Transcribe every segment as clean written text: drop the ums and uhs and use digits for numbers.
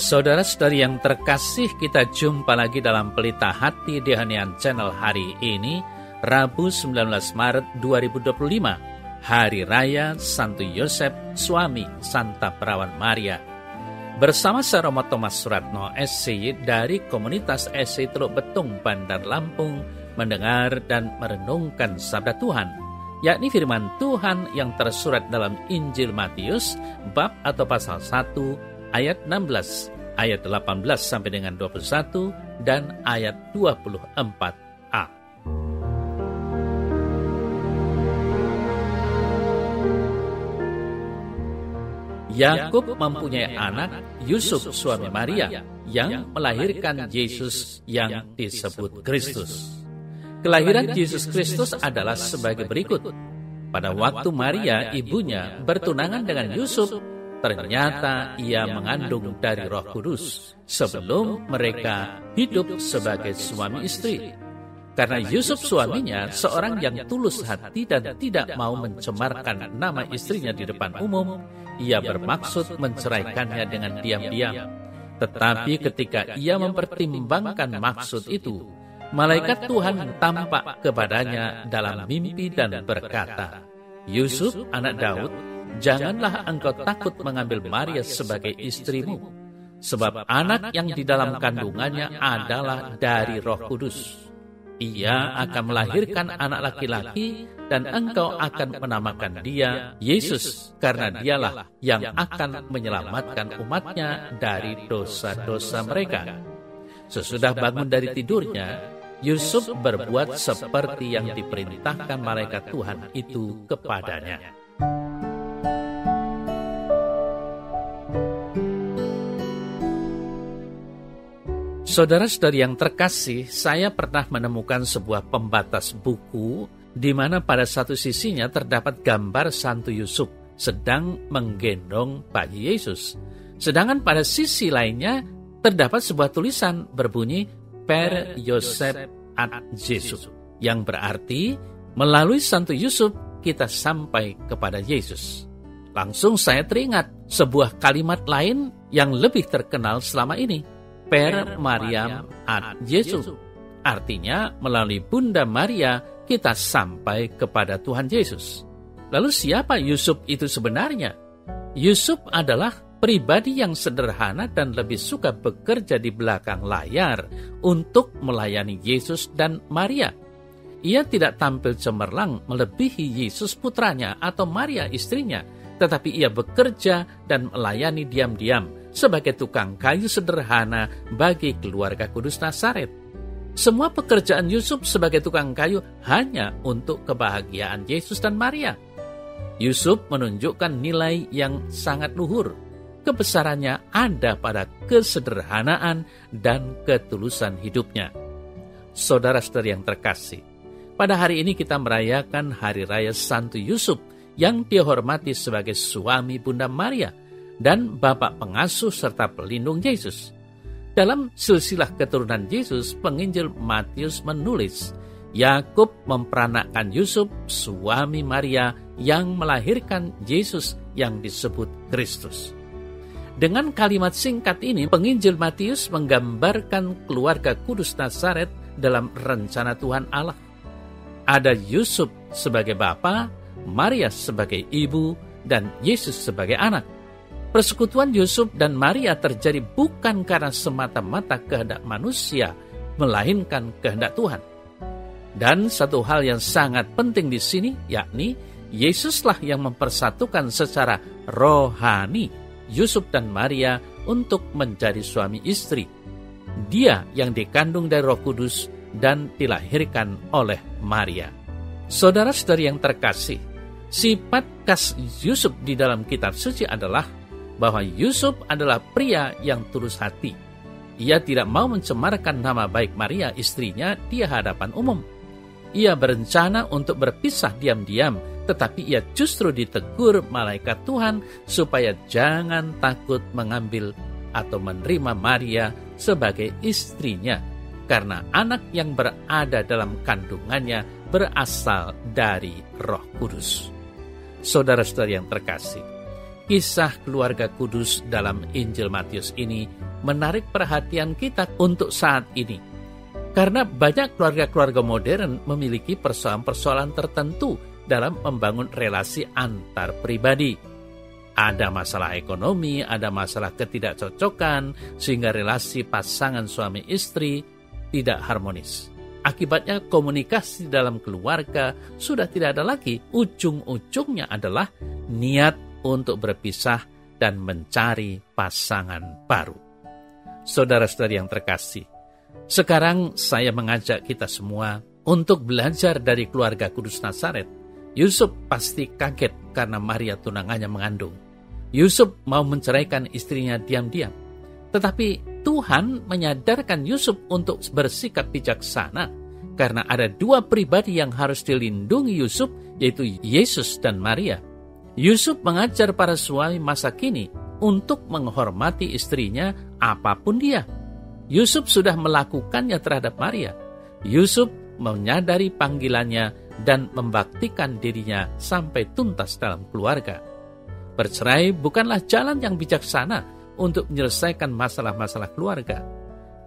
Saudara-saudari yang terkasih, kita jumpa lagi dalam Pelita Hati di Hanian Channel hari ini, Rabu 19 Maret 2025, Hari Raya Santo Yosef, suami Santa Perawan Maria. Bersama saya Romo Thomas Suratno, SC dari Komunitas SC Teluk Betung, Bandar Lampung, mendengar dan merenungkan Sabda Tuhan, yakni firman Tuhan yang tersurat dalam Injil Matius, bab atau pasal 1, ayat 16, ayat 18 sampai dengan 21, dan ayat 24a. Yakub mempunyai anak, Yusuf suami Maria, yang melahirkan Yesus yang disebut Kristus. Kelahiran Yesus Kristus adalah sebagai berikut. Pada waktu Maria, ibunya, bertunangan dengan Yusuf, ternyata ia mengandung dari Roh Kudus sebelum mereka hidup sebagai suami istri. Karena Yusuf suaminya seorang yang tulus hati dan tidak mau mencemarkan nama istrinya di depan umum, ia bermaksud menceraikannya dengan diam-diam. Tetapi ketika ia mempertimbangkan maksud itu, malaikat Tuhan tampak kepadanya dalam mimpi dan berkata, "Yusuf, anak Daud, janganlah engkau takut mengambil Maria sebagai istrimu, sebab anak yang di dalam kandungannya adalah dari Roh Kudus. Ia akan melahirkan anak laki-laki, dan engkau akan menamakan dia Yesus, karena dialah yang akan menyelamatkan umatnya dari dosa-dosa mereka." Sesudah bangun dari tidurnya, Yusuf berbuat seperti yang diperintahkan malaikat Tuhan itu kepadanya. Saudara-saudari yang terkasih, saya pernah menemukan sebuah pembatas buku di mana pada satu sisinya terdapat gambar Santo Yusuf sedang menggendong bayi Yesus. Sedangkan pada sisi lainnya terdapat sebuah tulisan berbunyi Per Yosef ad Yesus, yang berarti melalui Santo Yusuf kita sampai kepada Yesus. Langsung saya teringat sebuah kalimat lain yang lebih terkenal selama ini, Per Mariam ad Yesus. Artinya melalui Bunda Maria kita sampai kepada Tuhan Yesus. Lalu siapa Yusuf itu sebenarnya? Yusuf adalah pribadi yang sederhana dan lebih suka bekerja di belakang layar untuk melayani Yesus dan Maria. Ia tidak tampil cemerlang melebihi Yesus putranya atau Maria istrinya, tetapi ia bekerja dan melayani diam-diam sebagai tukang kayu sederhana bagi keluarga Kudus Nazaret. Semua pekerjaan Yusuf sebagai tukang kayu hanya untuk kebahagiaan Yesus dan Maria. Yusuf menunjukkan nilai yang sangat luhur. Kebesarannya ada pada kesederhanaan dan ketulusan hidupnya. Saudara-saudari yang terkasih, pada hari ini kita merayakan Hari Raya Santo Yusuf yang dihormati sebagai suami Bunda Maria dan bapak pengasuh serta pelindung Yesus. Dalam silsilah keturunan Yesus, penginjil Matius menulis, Yakub memperanakkan Yusuf, suami Maria, yang melahirkan Yesus yang disebut Kristus. Dengan kalimat singkat ini, penginjil Matius menggambarkan keluarga Kudus Nazaret dalam rencana Tuhan Allah. Ada Yusuf sebagai bapa, Maria sebagai ibu, dan Yesus sebagai anak. Persekutuan Yusuf dan Maria terjadi bukan karena semata-mata kehendak manusia, melainkan kehendak Tuhan. Dan satu hal yang sangat penting di sini, yakni Yesuslah yang mempersatukan secara rohani Yusuf dan Maria untuk menjadi suami istri. Dia yang dikandung dari Roh Kudus dan dilahirkan oleh Maria. Saudara-saudari yang terkasih, sifat khas Yusuf di dalam kitab suci adalah bahwa Yusuf adalah pria yang tulus hati. Ia tidak mau mencemarkan nama baik Maria istrinya di hadapan umum. Ia berencana untuk berpisah diam-diam, tetapi ia justru ditegur malaikat Tuhan supaya jangan takut mengambil atau menerima Maria sebagai istrinya, karena anak yang berada dalam kandungannya berasal dari Roh Kudus. Saudara-saudari yang terkasih, Kisah keluarga kudus dalam Injil Matius ini menarik perhatian kita untuk saat ini. Karena banyak keluarga-keluarga modern memiliki persoalan-persoalan tertentu dalam membangun relasi antar pribadi. Ada masalah ekonomi, ada masalah ketidakcocokan, sehingga relasi pasangan suami istri tidak harmonis. Akibatnya komunikasi dalam keluarga sudah tidak ada lagi. Ujung-ujungnya adalah niat untuk berpisah dan mencari pasangan baru. Saudara-saudari yang terkasih, sekarang saya mengajak kita semua untuk belajar dari keluarga kudus Nazaret. Yusuf pasti kaget karena Maria tunangannya mengandung. Yusuf mau menceraikan istrinya diam-diam. Tetapi Tuhan menyadarkan Yusuf untuk bersikap bijaksana karena ada dua pribadi yang harus dilindungi Yusuf, yaitu Yesus dan Maria. Yusuf mengajar para suami masa kini untuk menghormati istrinya apapun dia. Yusuf sudah melakukannya terhadap Maria. Yusuf menyadari panggilannya dan membaktikan dirinya sampai tuntas dalam keluarga. Bercerai bukanlah jalan yang bijaksana untuk menyelesaikan masalah-masalah keluarga.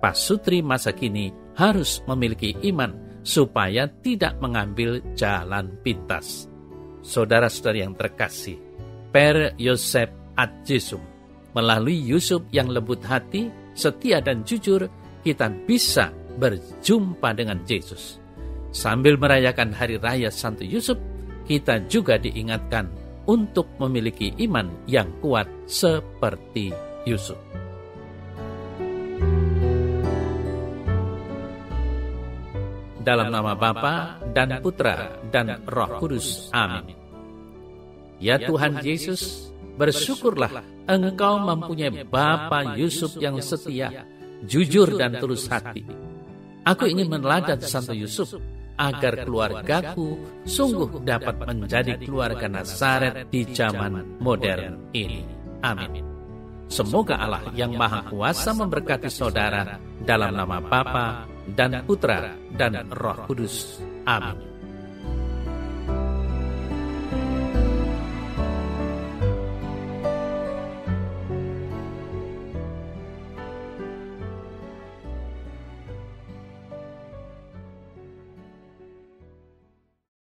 Pasutri masa kini harus memiliki iman supaya tidak mengambil jalan pintas. Saudara-saudari yang terkasih, Per Yosef ad Jesum, melalui Yusuf yang lembut hati, setia dan jujur, kita bisa berjumpa dengan Yesus. Sambil merayakan Hari Raya Santo Yusuf, kita juga diingatkan untuk memiliki iman yang kuat seperti Yusuf. Dalam nama Bapa dan Putra dan Roh Kudus. Amin. Ya Tuhan Yesus, bersyukurlah Engkau mempunyai Bapa Yusuf yang setia, jujur dan tulus hati. Aku ingin meneladani Santo Yusuf agar keluargaku sungguh dapat menjadi keluarga Nazaret di zaman modern ini. Amin. Semoga Allah yang Maha Kuasa memberkati saudara dalam nama Bapa dan Putra dan Roh Kudus. Amin.